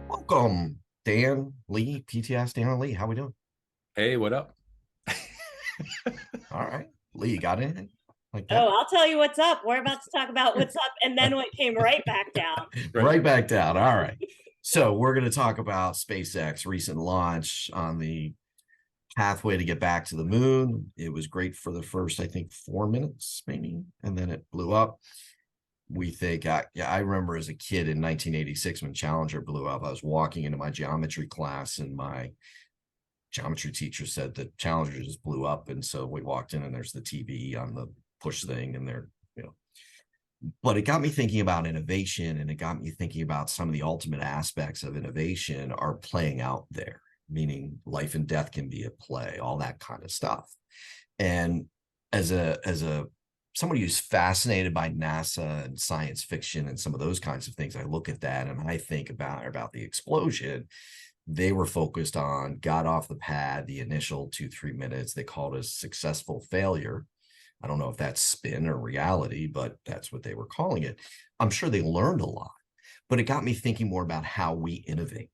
Welcome, Dan Lee, PTS Dan and Lee. How we doing? Hey, what up? All right. Lee, you got anything like Oh, that? I'll tell you what's up. We're about to talk about what's up, and then what came right back down. Right. Right back down. All right. So we're going to talk about SpaceX recent launch on the pathway to get back to the moon. It was great for the first, I think, 4 minutes, maybe, and then it blew up. We think, I remember as a kid in 1986 when Challenger blew up, I was walking into my geometry class and my geometry teacher said that Challenger just blew up. And so we walked in and there's the TV on the push thing and but it got me thinking about innovation, and it got me thinking about some of the ultimate aspects of innovation are playing out there, meaning life and death can be at play, all that kind of stuff. And as a somebody who's fascinated by NASA and science fiction and some of those kinds of things, I look at that and I think about the explosion. They were focused on, got off the pad, the initial 2-3 minutes, they called it a successful failure. I don't know if that's spin or reality, but that's what they were calling it. I'm sure they learned a lot, but it got me thinking more about how we innovate.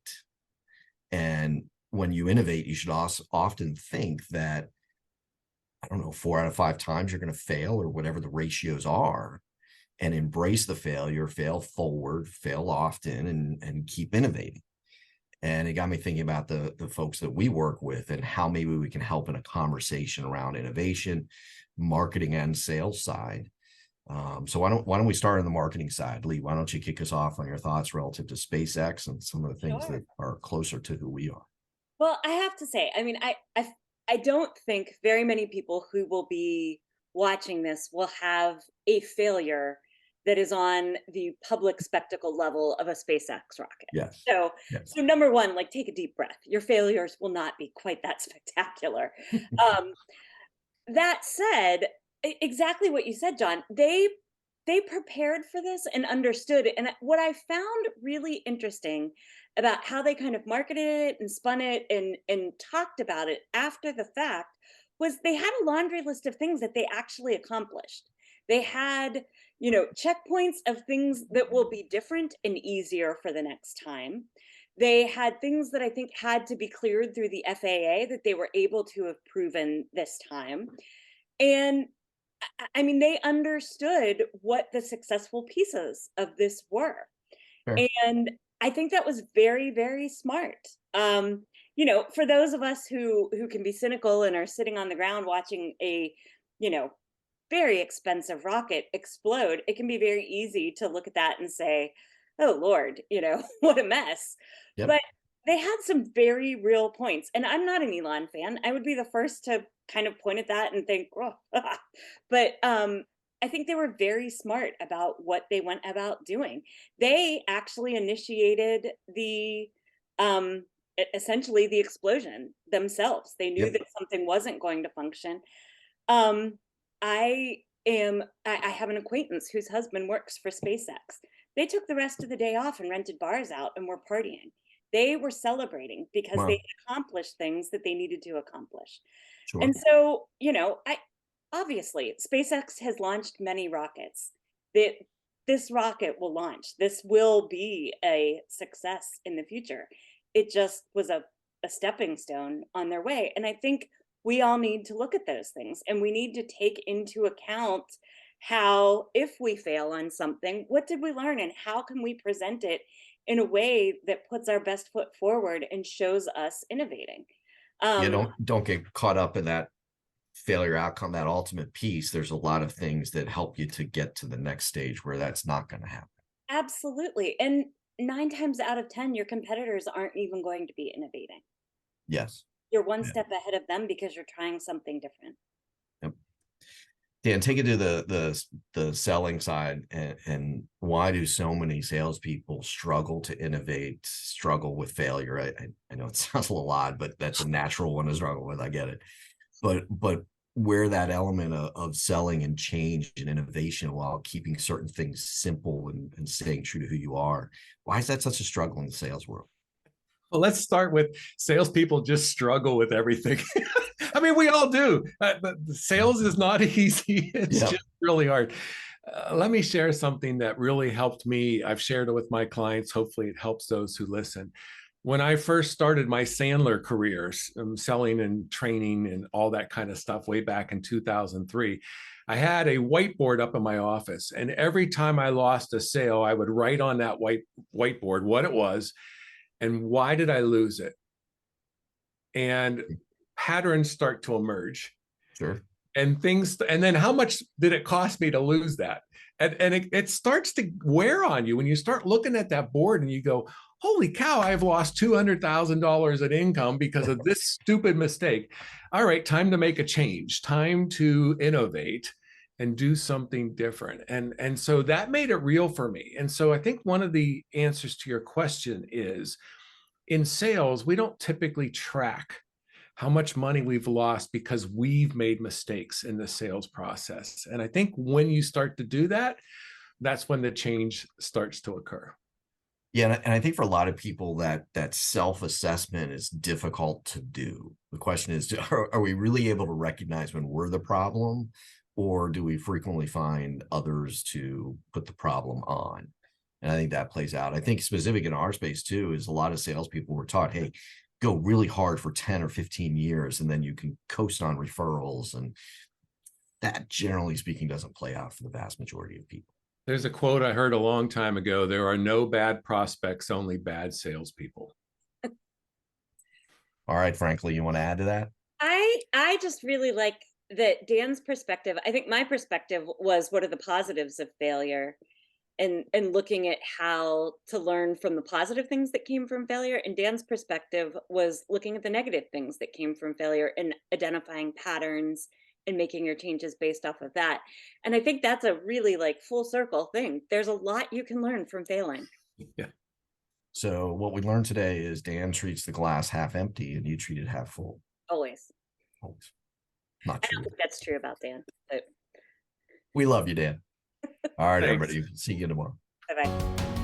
And when you innovate, you should also often think that, I don't know, 4 out of 5 times you're going to fail, or whatever the ratios are, and embrace the failure, fail forward, fail often, and keep innovating. And it got me thinking about the folks that we work with and how maybe we can help in a conversation around innovation, marketing and sales side. So why don't we start on the marketing side? Lee, why don't you kick us off on your thoughts relative to SpaceX and some of the things Sure. that are closer to who we are? Well, I have to say, I mean, I don't think very many people who will be watching this will have a failure that is on the public spectacle level of a SpaceX rocket. Yes. So, Yes. so number one, like take a deep breath. Your failures will not be quite that spectacular. Um, That said, exactly what you said, John. They prepared for this and understood it. And what I found really interesting about how they kind of marketed it and spun it and talked about it after the fact was they had a laundry list of things that they actually accomplished. They had, checkpoints of things that will be different and easier for the next time. They had things that I think had to be cleared through the FAA that they were able to have proven this time. And I mean, they understood what the successful pieces of this were. Sure. And I think that was very, very smart. For those of us who can be cynical and are sitting on the ground watching a, you know, very expensive rocket explode, it can be very easy to look at that and say, "Oh Lord, what a mess." Yep. But they had some very real points, and I'm not an Elon fan. I would be the first to kind of point at that and think, "Oh," but I think they were very smart about what they went about doing. They actually initiated essentially the explosion themselves. They knew Yep. that something wasn't going to function. Um, I have an acquaintance whose husband works for SpaceX. They took the rest of the day off and rented bars out and were partying. They were celebrating because they Wow. had accomplished things that they needed to accomplish. And Sure. so, I obviously SpaceX has launched many rockets. That this rocket will launch. This will be a success in the future. It just was a stepping stone on their way. And I think we all need to look at those things, and we need to take into account how, if we fail on something, what did we learn and how can we present it in a way that puts our best foot forward and shows us innovating. Yeah, um don't get caught up in that failure outcome, that ultimate piece. There's a lot of things that help you to get to the next stage where that's not going to happen. Absolutely. And 9 times out of 10 your competitors aren't even going to be innovating. Yes. You're one Yeah. step ahead of them because you're trying something different. Yep. Dan, take it to the selling side, and why do so many salespeople struggle to innovate, struggle with failure? I know it sounds a little odd, but that's a natural one to struggle with. I get it. But where that element of selling and change and innovation while keeping certain things simple and staying true to who you are, why is that such a struggle in the sales world? Well, let's start with salespeople just struggle with everything. I mean, we all do. But sales is not easy. It's Yeah. just really hard. Let me share something that really helped me. I've shared it with my clients. Hopefully, it helps those who listen. When I first started my Sandler careers, selling and training and all that kind of stuff way back in 2003, I had a whiteboard up in my office. And every time I lost a sale, I would write on that whiteboard what it was and why did I lose it? And patterns start to emerge. Sure. And things, and then how much did it cost me to lose that? And it starts to wear on you when you start looking at that board and you go, holy cow, I've lost $200,000 in income because of this stupid mistake. All right, time to make a change, time to innovate and do something different. And so that made it real for me. And so I think one of the answers to your question is, in sales, we don't typically track how much money we've lost because we've made mistakes in the sales process. And I think when you start to do that, that's when the change starts to occur. Yeah, and I think for a lot of people that self-assessment is difficult to do. The question is, are we really able to recognize when we're the problem, or do we frequently find others to put the problem on? And I think that plays out. I think specific in our space too is a lot of salespeople were taught, hey, go really hard for 10 or 15 years, and then you can coast on referrals. And that, generally speaking, doesn't play out for the vast majority of people. There's a quote I heard a long time ago: there are no bad prospects, only bad salespeople. All right, frankly, you want to add to that? I just really like that Dan's perspective. I think my perspective was, what are the positives of failure? And looking at how to learn from the positive things that came from failure. And Dan's perspective was looking at the negative things that came from failure and identifying patterns and making your changes based off of that. And I think that's a really like full circle thing. There's a lot you can learn from failing. Yeah. So what we learned today is Dan treats the glass half empty and you treat it half full. Always. Always. Not I true. don't think that's true about Dan, but We love you, Dan. All right, Thanks. everybody. See you tomorrow. bye-bye.